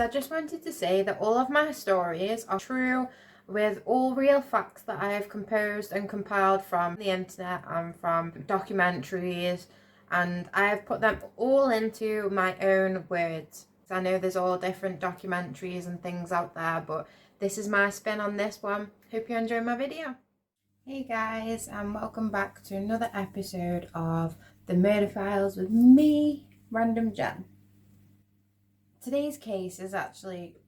I just wanted to say that all of my stories are true, with all real facts that I have composed and compiled from the internet and from documentaries, and I have put them all into my own words. I know there's all different documentaries and things out there, but this is my spin on this one. Hope you enjoy my video. Hey guys, and welcome back to another episode of The Murder Files with me, Random Jen. Today's case is actually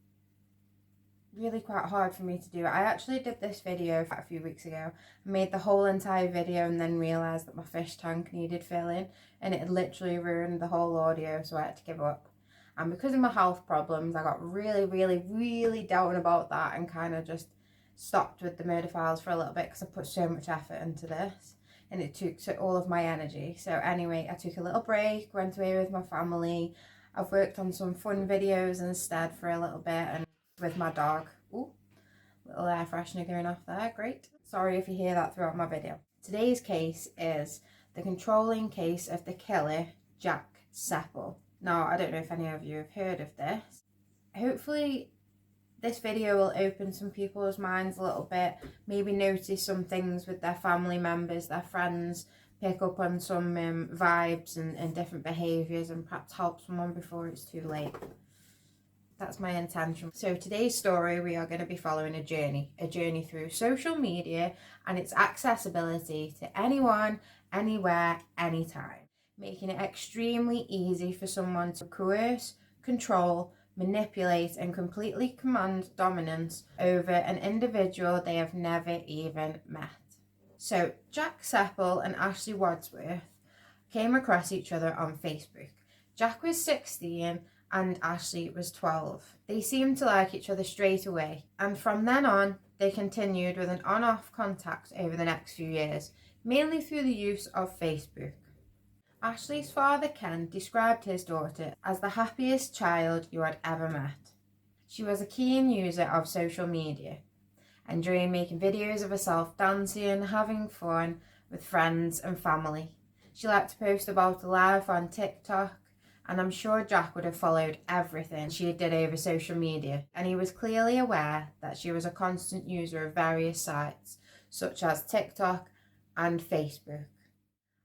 really quite hard for me to do. I actually did this video a few weeks ago. I made the whole entire video and then realised that my fish tank needed filling, and it had literally ruined the whole audio, so I had to give up. And because of my health problems, I got really down about that and kind of just stopped with the murder files for a little bit because I put so much effort into this and it took all of my energy. So anyway, I took a little break, went away with my family. I've worked on some fun videos instead for a little bit, and with my dog. Ooh, little air freshener going off there, great. Sorry if you hear that throughout my video. Today's case is the controlling case of the killer, Jack Seppel. Now, I don't know if any of you have heard of this. Hopefully this video will open some people's minds a little bit, maybe notice some things with their family members, their friends, pick up on some vibes and different behaviours, and perhaps help someone before it's too late. That's my intention. So today's story, we are going to be following a journey through social media and its accessibility to anyone, anywhere, anytime, making it extremely easy for someone to coerce, control, manipulate and completely command dominance over an individual they have never even met. So Jack Seppel and Ashley Wadsworth came across each other on Facebook. Jack was 16 and Ashley was 12. They seemed to like each other straight away, and from then on they continued with an on-off contact over the next few years, mainly through the use of Facebook. Ashley's father Ken described his daughter as the happiest child you had ever met. She was a keen user of social media, enjoying making videos of herself dancing, having fun with friends and family. She liked to post about her life on TikTok, and I'm sure Jack would have followed everything she did over social media, and he was clearly aware that she was a constant user of various sites such as TikTok and Facebook.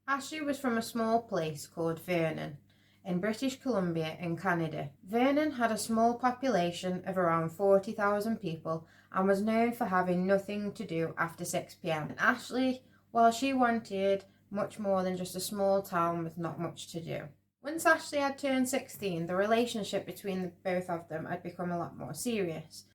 Ashley was from a small place called Vernon in British Columbia in Canada. Vernon had a small population of around 40,000 people and was known for having nothing to do after 6 p.m. And Ashley, well, she wanted much more than just a small town with not much to do. Once Ashley had turned 16, the relationship between the both of them had become a lot more serious.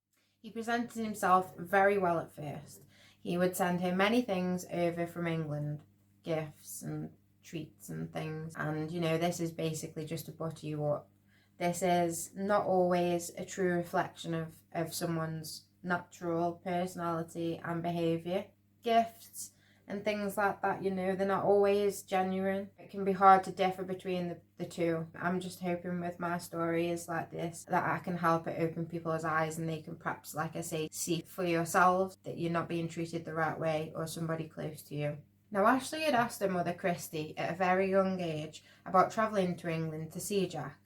He presented himself very well at first. He would send her many things over from England, gifts and treats and things, and this is basically just to butter you up. This is not always a true reflection of someone's natural personality and behaviour. Gifts and things like that, they're not always genuine. It can be hard to differ between the two. I'm just hoping with my stories like this that I can help it open people's eyes, and they can perhaps, like I say, see for yourselves that you're not being treated the right way, or somebody close to you. Now, Ashley had asked her mother, Christy, at a very young age about travelling to England to see Jack,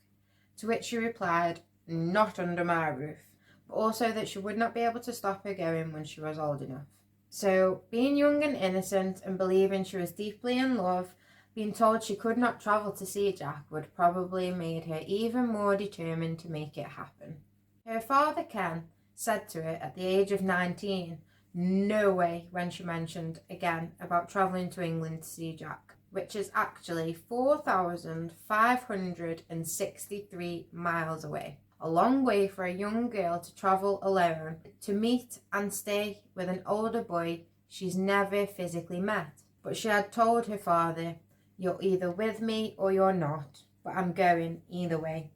to which she replied, "Not under my roof," but also that she would not be able to stop her going when she was old enough. So, being young and innocent and believing she was deeply in love, being told she could not travel to see Jack would probably made her even more determined to make it happen. Her father, Ken, said to her at the age of 19, "No way," when she mentioned again about travelling to England to see Jack, which is actually 4,563 miles away. A long way for a young girl to travel alone to meet and stay with an older boy she's never physically met. But she had told her father, "You're either with me or you're not, but I'm going either way."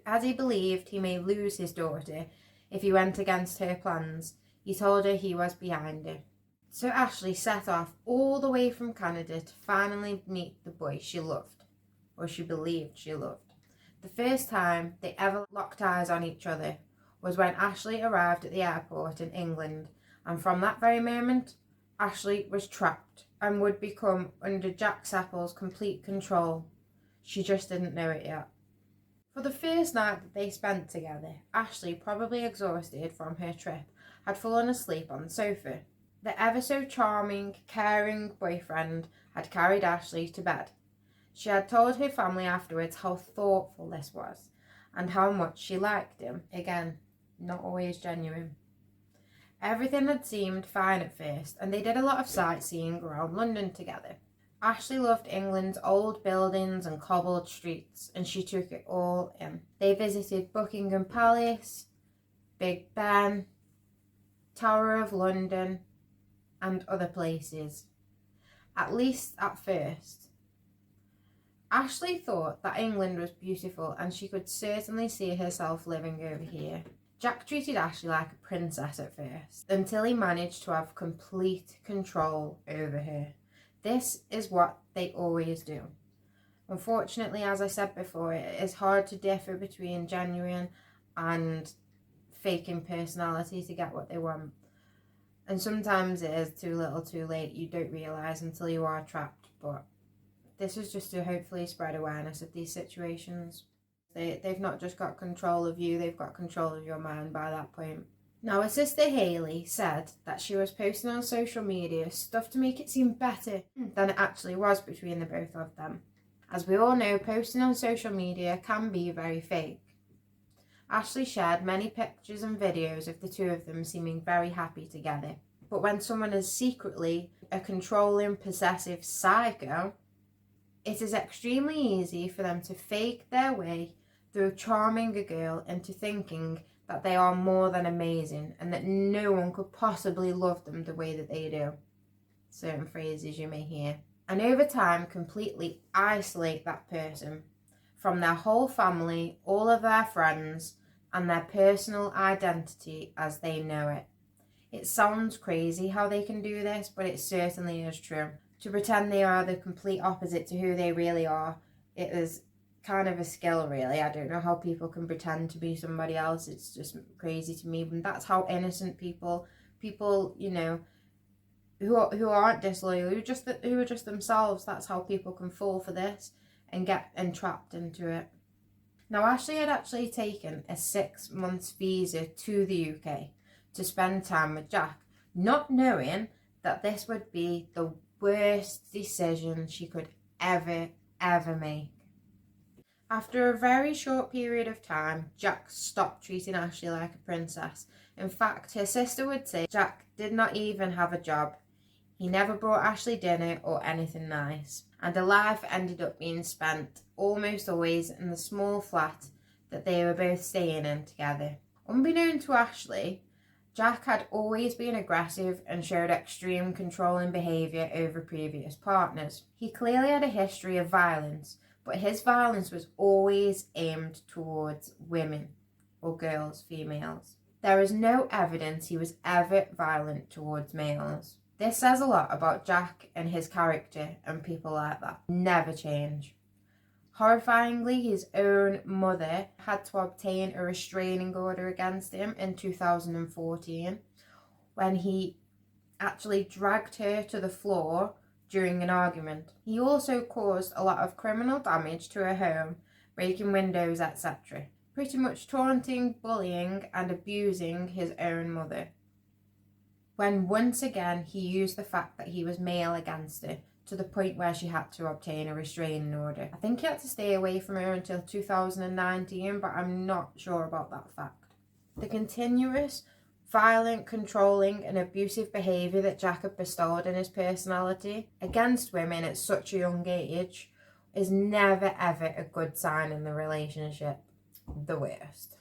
As he believed he may lose his daughter if he went against her plans, he told her he was behind her. So Ashley set off all the way from Canada to finally meet the boy she loved, or she believed she loved. The first time they ever locked eyes on each other was when Ashley arrived at the airport in England, and from that very moment, Ashley was trapped and would become under Jack Seppel's complete control. She just didn't know it yet. For the first night that they spent together, Ashley, probably exhausted from her trip, had fallen asleep on the sofa. The ever so charming, caring boyfriend had carried Ashley to bed. She had told her family afterwards how thoughtful this was and how much she liked him. Again, not always genuine. Everything had seemed fine at first, and they did a lot of sightseeing around London together. Ashley loved England's old buildings and cobbled streets, and she took it all in. They visited Buckingham Palace, Big Ben, Tower of London, and other places, at least at first. Ashley thought that England was beautiful and she could certainly see herself living over here. Jack treated Ashley like a princess at first, until he managed to have complete control over her. This is what they always do. Unfortunately, as I said before, it is hard to differ between genuine and faking personality to get what they want. And sometimes it is too little too late. You don't realise until you are trapped. But this is just to hopefully spread awareness of these situations. They've not just got control of you, they've got control of your mind by that point. Now, her sister Hayley said that she was posting on social media stuff to make it seem better than it actually was between the both of them. As we all know, posting on social media can be very fake. Ashley shared many pictures and videos of the two of them seeming very happy together. But when someone is secretly a controlling, possessive psycho, it is extremely easy for them to fake their way through charming a girl into thinking that they are more than amazing and that no one could possibly love them the way that they do. Certain phrases you may hear. And over time, completely isolate that person from their whole family, all of their friends, and their personal identity as they know it. It sounds crazy how they can do this, but it certainly is true. To pretend they are the complete opposite to who they really are, it is kind of a skill, really. I don't know how people can pretend to be somebody else. It's just crazy to me. And that's how innocent people, you know, who aren't disloyal, who are just themselves. That's how people can fall for this and get entrapped into it. Now, Ashley had actually taken a 6 months visa to the UK to spend time with Jack, not knowing that this would be the worst decision she could ever make. After a very short period of time, Jack stopped treating Ashley like a princess. In fact, her sister would say Jack did not even have a job. He never brought Ashley dinner or anything nice, and their life ended up being spent almost always in the small flat that they were both staying in together. Unbeknown to Ashley, Jack had always been aggressive and showed extreme controlling behaviour over previous partners. He clearly had a history of violence, but his violence was always aimed towards women or girls, females. There is no evidence he was ever violent towards males. This says a lot about Jack and his character, and people like that never change. Horrifyingly, his own mother had to obtain a restraining order against him in 2014 when he actually dragged her to the floor during an argument. He also caused a lot of criminal damage to her home, breaking windows, etc., pretty much taunting, bullying, and abusing his own mother. When once again he used the fact that he was male against her, to the point where she had to obtain a restraining order. I think he had to stay away from her until 2019, but I'm not sure about that fact. The continuous violent, controlling and abusive behaviour that Jack had bestowed in his personality against women at such a young age is never ever a good sign in the relationship. The worst.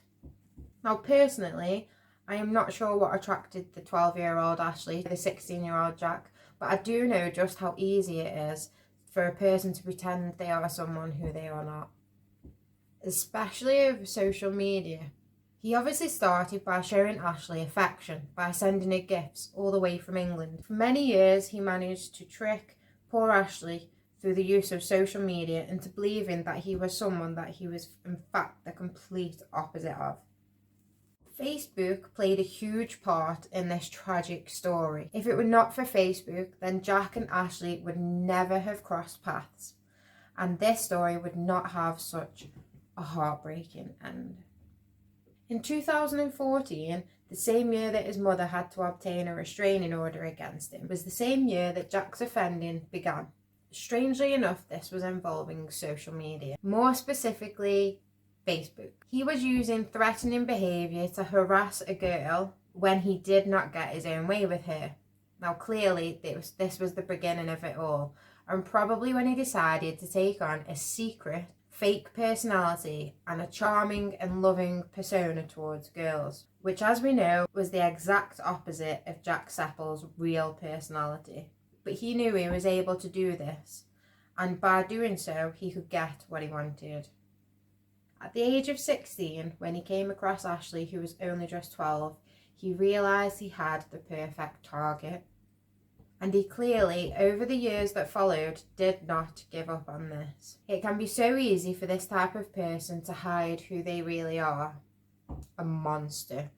Now, personally, I am not sure what attracted the 12-year-old Ashley to the 16-year-old Jack, but I do know just how easy it is for a person to pretend they are someone who they are not, especially over social media. He obviously started by showing Ashley affection by sending her gifts all the way from England. For many years, he managed to trick poor Ashley through the use of social media into believing that he was someone that he was in fact the complete opposite of. Facebook played a huge part in this tragic story. If it were not for Facebook, then Jack and Ashley would never have crossed paths, and this story would not have such a heartbreaking end. In 2014, the same year that his mother had to obtain a restraining order against him, was the same year that Jack's offending began. Strangely enough, this was involving social media, more specifically Facebook. He was using threatening behaviour to harass a girl when he did not get his own way with her. Now clearly this was the beginning of it all, and probably when he decided to take on a secret, fake personality and a charming and loving persona towards girls, which as we know was the exact opposite of Jack Seppel's real personality. But he knew he was able to do this, and by doing so he could get what he wanted. At the age of 16, when he came across Ashley, who was only just 12, he realised he had the perfect target. And he clearly, over the years that followed, did not give up on this. It can be so easy for this type of person to hide who they really are. A monster.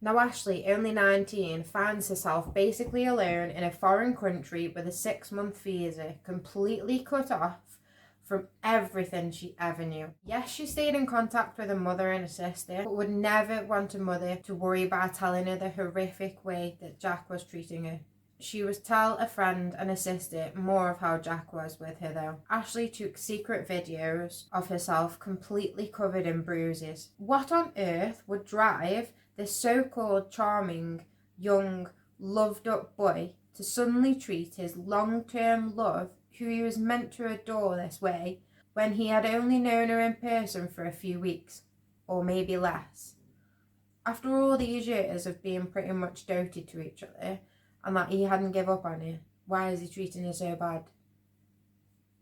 Now Ashley, only 19, finds herself basically alone in a foreign country with a 6-month visa, completely cut off from everything she ever knew. Yes, she stayed in contact with her mother and her sister, but would never want her mother to worry about telling her the horrific way that Jack was treating her. She would tell a friend and a sister more of how Jack was with her though. Ashley took secret videos of herself completely covered in bruises. What on earth would drive this so-called charming, young, loved-up boy to suddenly treat his long-term love, who he was meant to adore, this way, when he had only known her in person for a few weeks, or maybe less? After all these years of being pretty much doted to each other, and that he hadn't give up on her, why is he treating her so bad?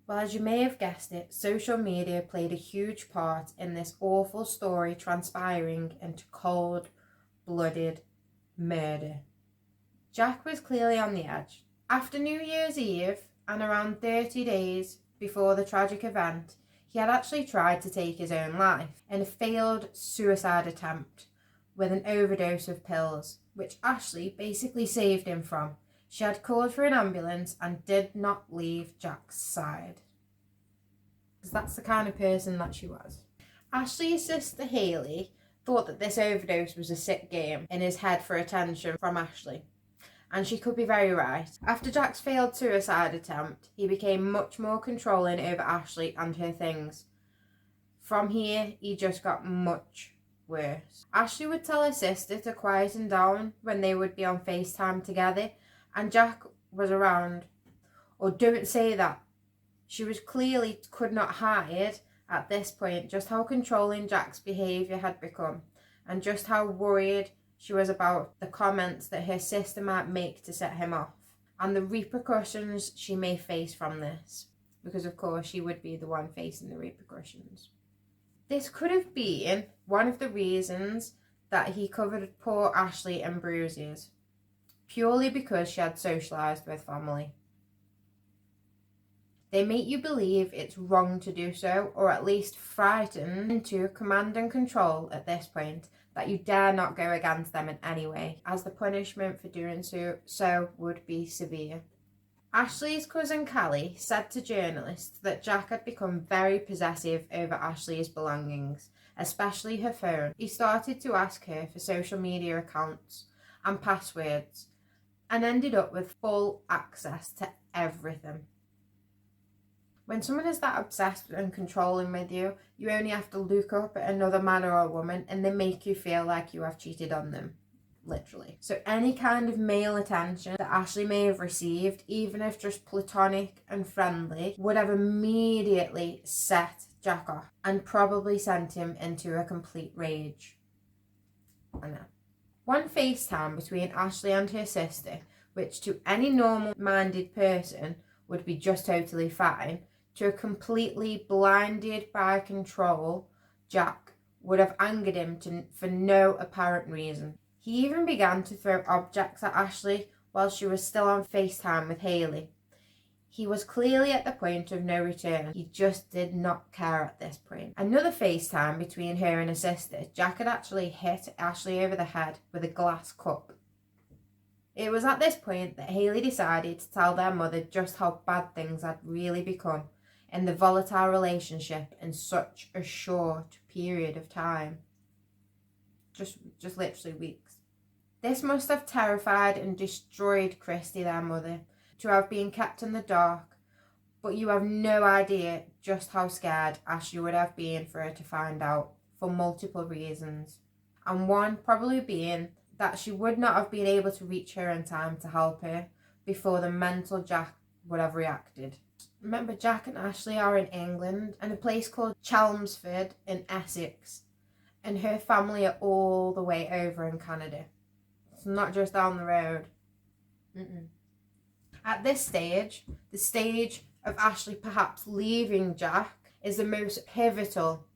Well, as you may have guessed it, social media played a huge part in this awful story transpiring into cold-blooded murder. Jack was clearly on the edge. After New Year's Eve, and around 30 days before the tragic event, he had actually tried to take his own life in a failed suicide attempt with an overdose of pills, which Ashley basically saved him from. She had called for an ambulance and did not leave Jack's side, because that's the kind of person that she was. Ashley's sister Hayley thought that this overdose was a sick game in his head for attention from Ashley, and she could be very right. After Jack's failed suicide attempt, he became much more controlling over Ashley and her things. From here, he just got much worse. Ashley would tell her sister to quieten down when they would be on FaceTime together, and Jack was around. Or don't say that. She was clearly could not hide at this point just how controlling Jack's behaviour had become, and just how worried she was about the comments that her sister might make to set him off, and the repercussions she may face from this, because of course she would be the one facing the repercussions. This could have been one of the reasons that he covered poor Ashley in bruises, purely because she had socialised with family. They make you believe it's wrong to do so, or at least frightened into command and control at this point, that you dare not go against them in any way, as the punishment for doing so would be severe. Ashley's cousin Callie said to journalists that Jack had become very possessive over Ashley's belongings, especially her phone. He started to ask her for social media accounts and passwords, and ended up with full access to everything. When someone is that obsessed and controlling with you, you only have to look up at another man or a woman and they make you feel like you have cheated on them. Literally. So any kind of male attention that Ashley may have received, even if just platonic and friendly, would have immediately set Jack off and probably sent him into a complete rage. I know. One FaceTime between Ashley and her sister, which to any normal-minded person would be just totally fine, to a completely blinded by control Jack would have angered him for no apparent reason. He even began to throw objects at Ashley while she was still on FaceTime with Hayley. He was clearly at the point of no return. He just did not care at this point. Another FaceTime between her and her sister, Jack had actually hit Ashley over the head with a glass cup. It was at this point that Hayley decided to tell their mother just how bad things had really become, in the volatile relationship in such a short period of time. Just literally weeks. This must have terrified and destroyed Christy, their mother, to have been kept in the dark, but you have no idea just how scared Ashley would have been for her to find out, for multiple reasons. And one probably being that she would not have been able to reach her in time to help her before the mental Jack would have reacted. Remember, Jack and Ashley are in England, in a place called Chelmsford in Essex, and her family are all the way over in Canada. It's not just down the road. At this stage, the stage of Ashley perhaps leaving Jack, is the most pivotal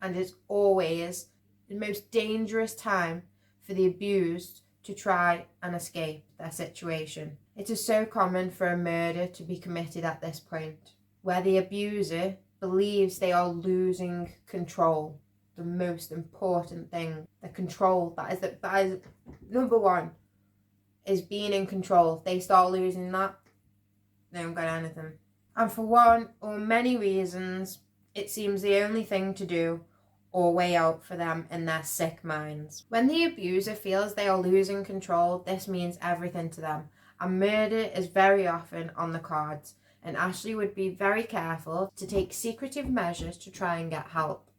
and is always the most dangerous time for the abused to try and escape their situation. It is so common for a murder to be committed at this point, where the abuser believes they are losing control. The most important thing, the control, that is number one, is being in control. If they start losing that, they don't got anything. And for one or many reasons, it seems the only thing to do or way out for them in their sick minds. When the abuser feels they are losing control, this means everything to them. And murder is very often on the cards, and Ashley would be very careful to take secretive measures to try and get help.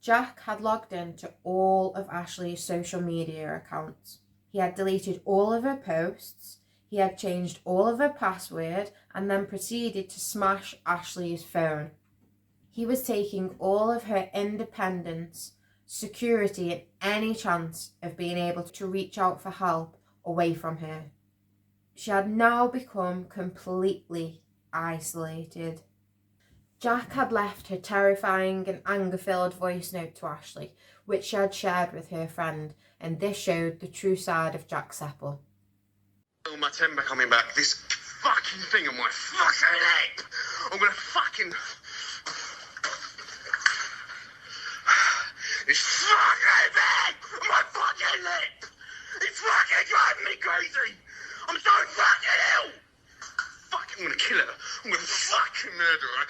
Jack had logged into all of Ashley's social media accounts. He had deleted all of her posts, he had changed all of her password, and then proceeded to smash Ashley's phone. He was taking all of her independence, security, and any chance of being able to reach out for help away from her. She had now become completely isolated. Jack had left her terrifying and anger-filled voice note to Ashley, which she had shared with her friend, and this showed the true side of Jack Seppel. Oh, my temper coming back. This fucking thing on my fucking lip! I'm gonna fucking... This fucking thing on my fucking lip! It's fucking driving me crazy! I'm so fucking ill! Fuck, I'm gonna kill her. I'm gonna fucking murder her.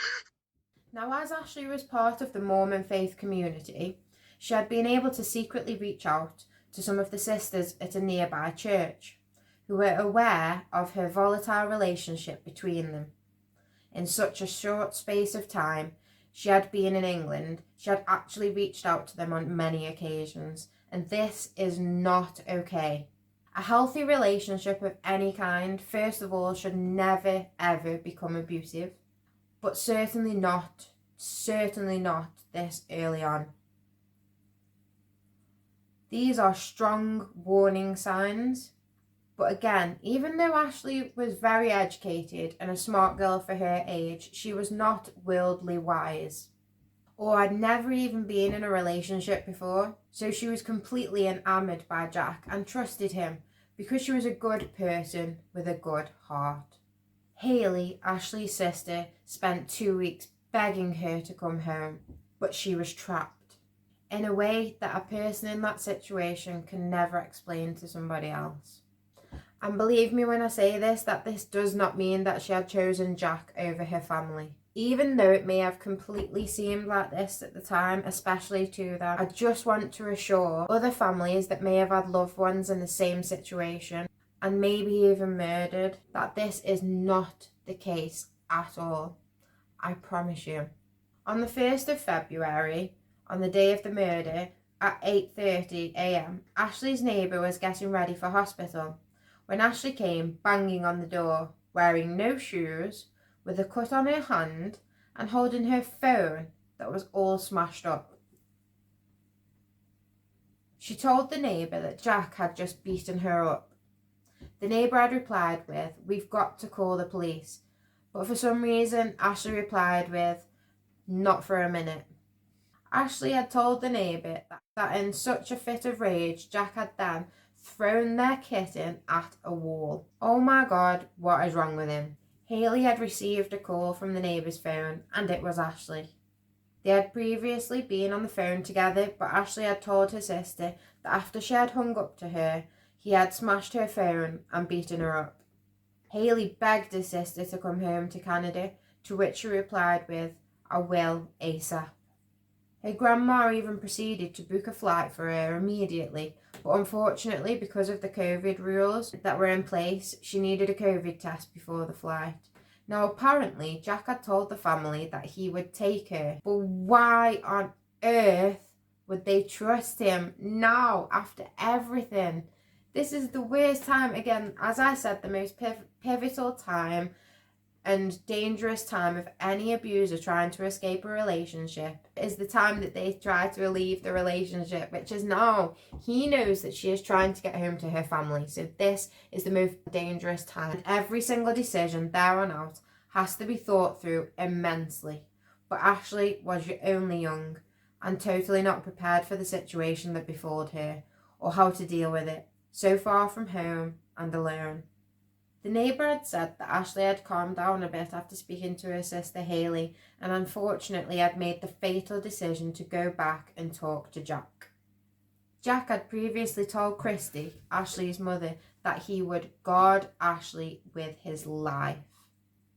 Now, as Ashley was part of the Mormon faith community, she had been able to secretly reach out to some of the sisters at a nearby church, who were aware of her volatile relationship between them. In such a short space of time she had been in England, she had actually reached out to them on many occasions, and this is not okay. A healthy relationship of any kind, first of all, should never ever become abusive. But certainly not this early on. These are strong warning signs. But again, even though Ashley was very educated and a smart girl for her age, she was not worldly wise. Or had never even been in a relationship before. So she was completely enamored by Jack and trusted him because she was a good person with a good heart. Haley, Ashley's sister, spent 2 weeks begging her to come home, but she was trapped in a way that a person in that situation can never explain to somebody else. And believe me when I say this, that this does not mean that she had chosen Jack over her family. Even though it may have completely seemed like this at the time, especially to them, I just want to assure other families that may have had loved ones in the same situation and maybe even murdered, that this is not the case at all. I promise you. On the 1st of February, on the day of the murder, at 8:30 a.m, Ashley's neighbour was getting ready for hospital when Ashley came banging on the door, wearing no shoes, with a cut on her hand and holding her phone that was all smashed up. She told the neighbour that Jack had just beaten her up. The neighbour had replied with, "We've got to call the police." But for some reason, Ashley replied with, "Not for a minute." Ashley had told the neighbour that in such a fit of rage, Jack had then thrown their kitten at a wall. Oh my God, what is wrong with him? Haley had received a call from the neighbour's phone, and it was Ashley. They had previously been on the phone together, but Ashley had told her sister that after she had hung up to her, he had smashed her phone and beaten her up. Haley begged her sister to come home to Canada, to which she replied with, I will ASAP. Her grandma even proceeded to book a flight for her immediately, but unfortunately, because of the COVID rules that were in place, she needed a COVID test before the flight. Now, apparently, Jack had told the family that he would take her, but why on earth would they trust him now after everything? This is the worst time, again, as I said, the most pivotal time and dangerous time of any abuser trying to escape a relationship is the time that they try to leave the relationship, which is now. He knows that she is trying to get home to her family, so this is the most dangerous time. Every single decision there on out has to be thought through immensely. But Ashley was only young and totally not prepared for the situation that befalled her or how to deal with it, so far from home and alone. The neighbour had said that Ashley had calmed down a bit after speaking to her sister Hayley, and unfortunately had made the fatal decision to go back and talk to Jack. Jack had previously told Christy, Ashley's mother, that he would guard Ashley with his life.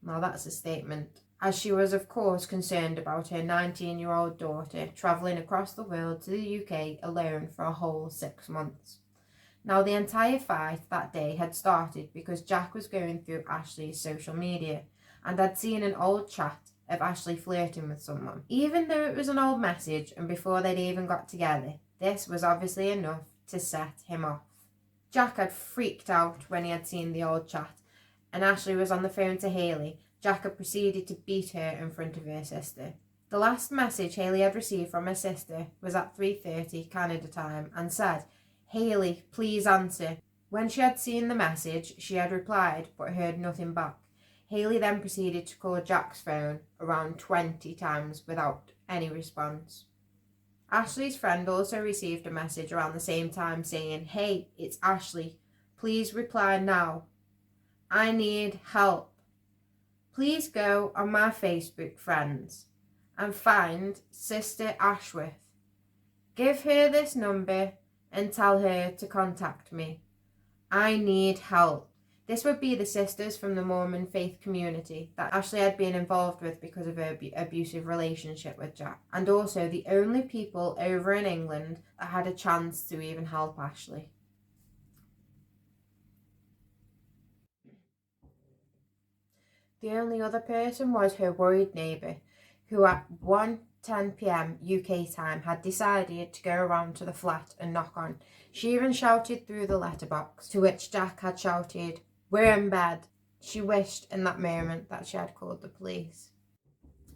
Now that's a statement, as she was of course concerned about her 19-year-old daughter travelling across the world to the UK alone for a whole 6 months. Now, the entire fight that day had started because Jack was going through Ashley's social media and had seen an old chat of Ashley flirting with someone. Even though it was an old message and before they'd even got together, this was obviously enough to set him off. Jack had freaked out when he had seen the old chat, and Ashley was on the phone to Hayley. Jack had proceeded to beat her in front of her sister. The last message Hayley had received from her sister was at 3:30 Canada time and said, "Hayley, please answer." When she had seen the message, she had replied but heard nothing back. Hayley then proceeded to call Jack's phone around 20 times without any response. Ashley's friend also received a message around the same time saying, "Hey, it's Ashley. Please reply now. I need help. Please go on my Facebook friends and find Sister Ashworth. Give her this number and tell her to contact me. I need help." This would be the sisters from the Mormon faith community that Ashley had been involved with because of her abusive relationship with Jack, and also the only people over in England that had a chance to even help Ashley. The only other person was her worried neighbour, who at 1:10 p.m. UK time had decided to go around to the flat and knock on. She even shouted through the letterbox, to which Jack had shouted, "We're in bed." She wished in that moment that she had called the police.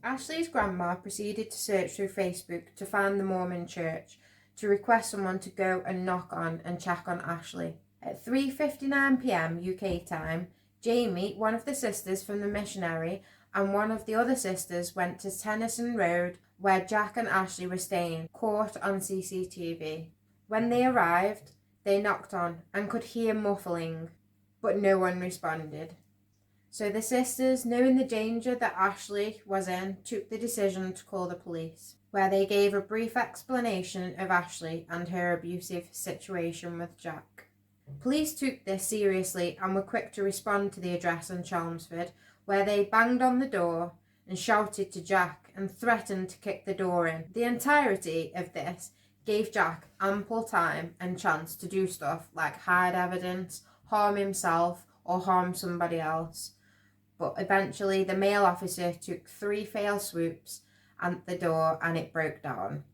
Ashley's grandma proceeded to search through Facebook to find the Mormon church to request someone to go and knock on and check on Ashley. At 3:59 p.m. UK time, Jamie, one of the sisters from the missionary, and one of the other sisters went to Tennyson Road, where Jack and Ashley were staying, caught on CCTV. When they arrived, they knocked on and could hear muffling, but no one responded. So the sisters, knowing the danger that Ashley was in, took the decision to call the police, where they gave a brief explanation of Ashley and her abusive situation with Jack. Police took this seriously and were quick to respond to the address in Chelmsford, where they banged on the door and shouted to Jack and threatened to kick the door in. The entirety of this gave Jack ample time and chance to do stuff like hide evidence, harm himself, or harm somebody else. But eventually the male officer took 3 failed swoops at the door and it broke down.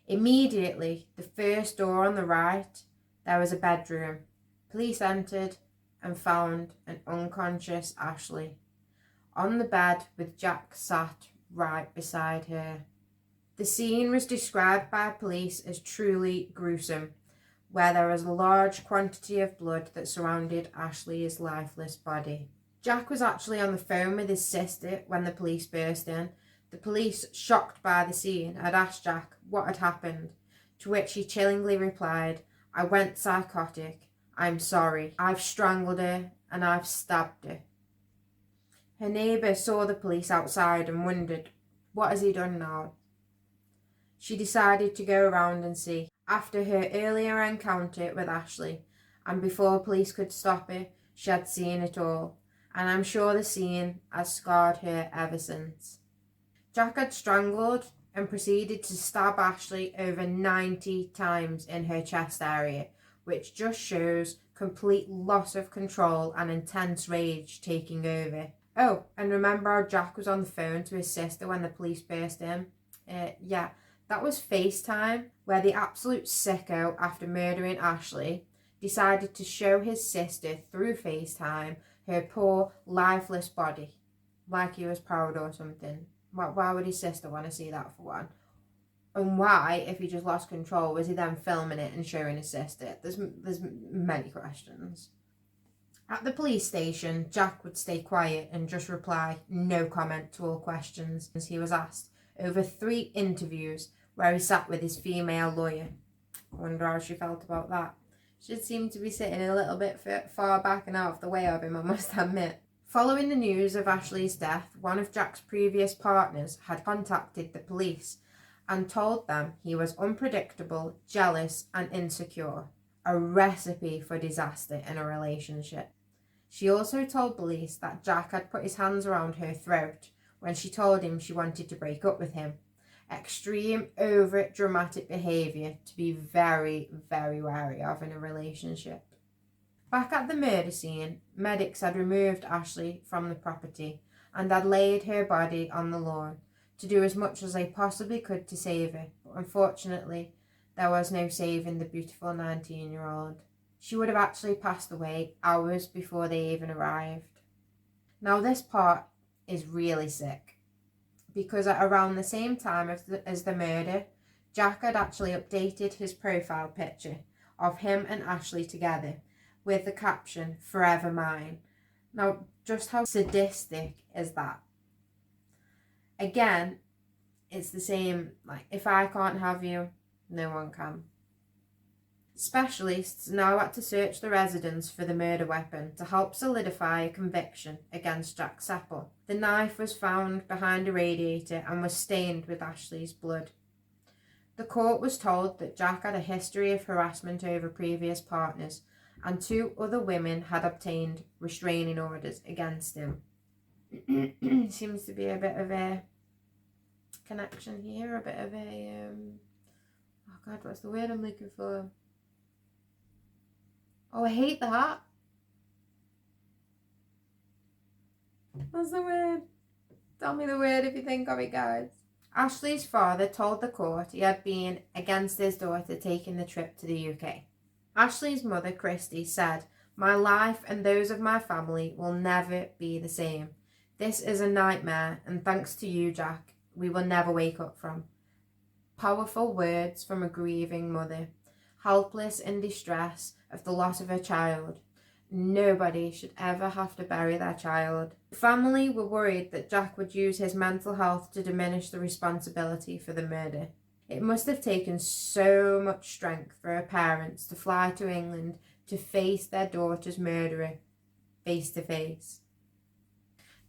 Immediately, the first door on the right, there was a bedroom. Police entered and found an unconscious Ashley on the bed with Jack sat right beside her. The scene was described by police as truly gruesome, where there was a large quantity of blood that surrounded Ashley's lifeless body. Jack was actually on the phone with his sister when the police burst in. The police, shocked by the scene, had asked Jack what had happened, to which he chillingly replied, "I went psychotic. I'm sorry. I've strangled her and I've stabbed her." Her neighbour saw the police outside and wondered, what has he done now? She decided to go around and see. After her earlier encounter with Ashley, and before police could stop her, she had seen it all, and I'm sure the scene has scarred her ever since. Jack had strangled and proceeded to stab Ashley over 90 times in her chest area, which just shows complete loss of control and intense rage taking over. Oh, and remember how Jack was on the phone to his sister when the police burst in? Yeah, that was FaceTime, where the absolute sicko, after murdering Ashley, decided to show his sister through FaceTime her poor, lifeless body, like he was proud or something. Why would his sister want to see that, for one? And why, if he just lost control, was he then filming it and showing his sister? There's many questions. At the police station, Jack would stay quiet and just reply no comment to all questions he was asked over 3 interviews where he sat with his female lawyer. I wonder how she felt about that. She seemed to be sitting a little bit far back and out of the way of him, I must admit. Following the news of Ashley's death, one of Jack's previous partners had contacted the police and told them he was unpredictable, jealous and insecure, a recipe for disaster in a relationship. She also told police that Jack had put his hands around her throat when she told him she wanted to break up with him. Extreme, overt, dramatic behaviour to be very, very wary of in a relationship. Back at the murder scene, medics had removed Ashley from the property and had laid her body on the lawn to do as much as they possibly could to save her, but unfortunately there was no saving the beautiful 19-year-old. She would have actually passed away hours before they even arrived. Now this part is really sick, because at around the same time as the murder, Jack had actually updated his profile picture of him and Ashley together with the caption, "Forever Mine." Now, just how sadistic is that? Again, it's the same, like, if I can't have you, no one can. Specialists now had to search the residence for the murder weapon to help solidify a conviction against Jack Seppel. The knife was found behind a radiator and was stained with Ashley's blood. The court was told that Jack had a history of harassment over previous partners, and 2 other women had obtained restraining orders against him. Seems to be a bit of a connection here, a bit of a, oh God, what's the word I'm looking for? Oh, I hate that. What's the word? Tell me the word if you think of it, guys. Ashley's father told the court he had been against his daughter taking the trip to the UK. Ashley's mother, Christy, said, "My life and those of my family will never be the same. This is a nightmare, and thanks to you, Jack, we will never wake up from." Powerful words from a grieving mother, helpless in distress of the loss of her child. Nobody should ever have to bury their child. The family were worried that Jack would use his mental health to diminish the responsibility for the murder. It must have taken so much strength for her parents to fly to England to face their daughter's murderer face to face.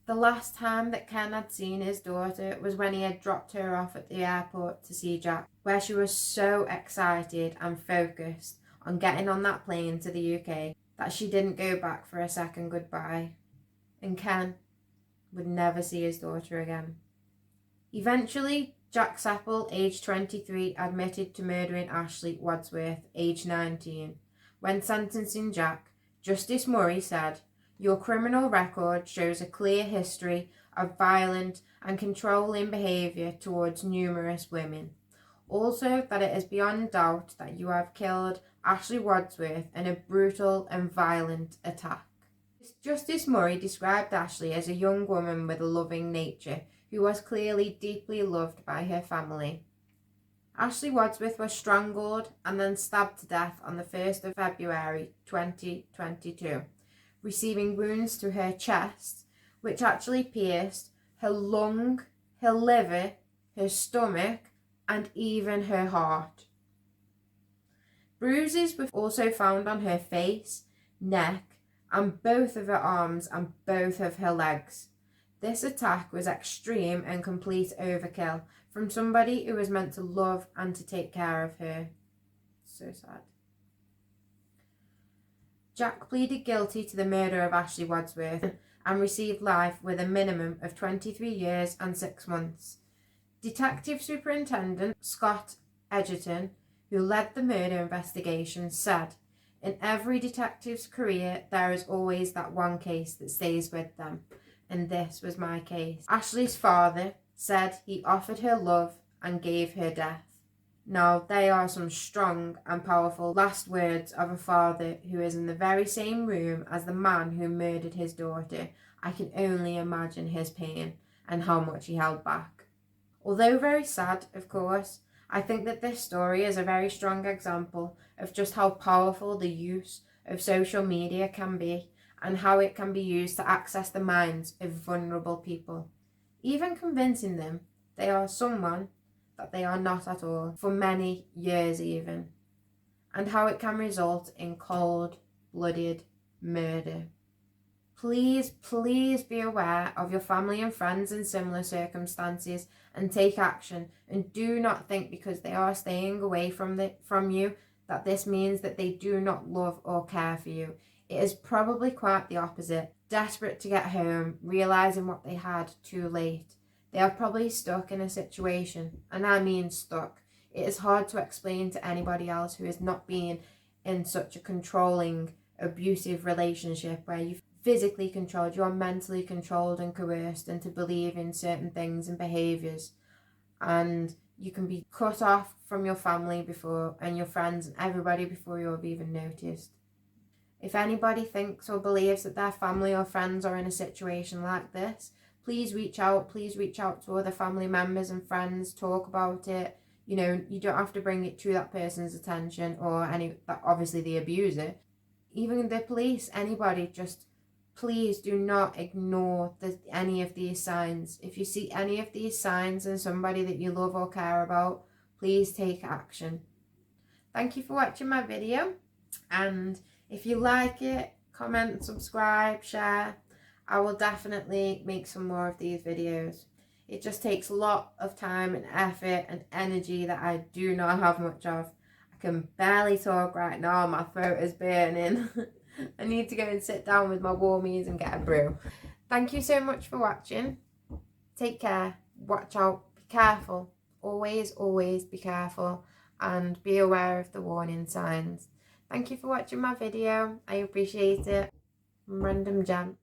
The last time that Ken had seen his daughter was when he had dropped her off at the airport to see Jack, where she was so excited and focused on getting on that plane to the UK that she didn't go back for a second goodbye. And Ken would never see his daughter again. Eventually, Jack Seppel, aged 23, admitted to murdering Ashley Wadsworth, aged 19. When sentencing Jack, Justice Murray said, "Your criminal record shows a clear history of violent and controlling behaviour towards numerous women. Also, that it is beyond doubt that you have killed Ashley Wadsworth in a brutal and violent attack." Justice Murray described Ashley as a young woman with a loving nature who was clearly deeply loved by her family. Ashley Wadsworth was strangled and then stabbed to death on the 1st of February 2022, receiving wounds to her chest, which actually pierced her lung, her liver, her stomach, and even her heart. Bruises were also found on her face, neck, and both of her arms and both of her legs. This attack was extreme and complete overkill from somebody who was meant to love and to take care of her. So sad. Jack pleaded guilty to the murder of Ashley Wadsworth and received life with a minimum of 23 years and 6 months. Detective Superintendent Scott Edgerton, who led the murder investigation, said, "In every detective's career, there is always that one case that stays with them, and this was my case." Ashley's father said he offered her love and gave her death. Now, they are some strong and powerful last words of a father who is in the very same room as the man who murdered his daughter. I can only imagine his pain and how much he held back. Although very sad, of course, I think that this story is a very strong example of just how powerful the use of social media can be and how it can be used to access the minds of vulnerable people, even convincing them they are someone that they are not at all, for many years even, and how it can result in cold-blooded murder. Please be aware of your family and friends in similar circumstances and take action, and do not think because they are staying away from you that this means that they do not love or care for you. It is probably quite the opposite. Desperate to get home, realising what they had too late. They are probably stuck in a situation, and I mean stuck. It is hard to explain to anybody else who has not been in such a controlling, abusive relationship where you've physically controlled, you're mentally controlled and coerced into believe in certain things and behaviours, and you can be cut off from your family before and your friends and everybody before you have even noticed. If anybody thinks or believes that their family or friends are in a situation like this, please reach out to other family members and friends, talk about it. You know, you don't have to bring it to that person's attention or obviously the abuser, even the police, anybody. Just please do not ignore any of these signs. If you see any of these signs in somebody that you love or care about, please take action. Thank you for watching my video, and if you like it, comment, subscribe, share. I will definitely make some more of these videos. It just takes a lot of time and effort and energy that I do not have much of. I can barely talk right now, my throat is burning. I need to go and sit down with my warmies and get a brew. Thank you so much for watching. Take care, watch out, be careful. Always be careful and be aware of the warning signs. Thank you for watching my video. I appreciate it. Random Jem.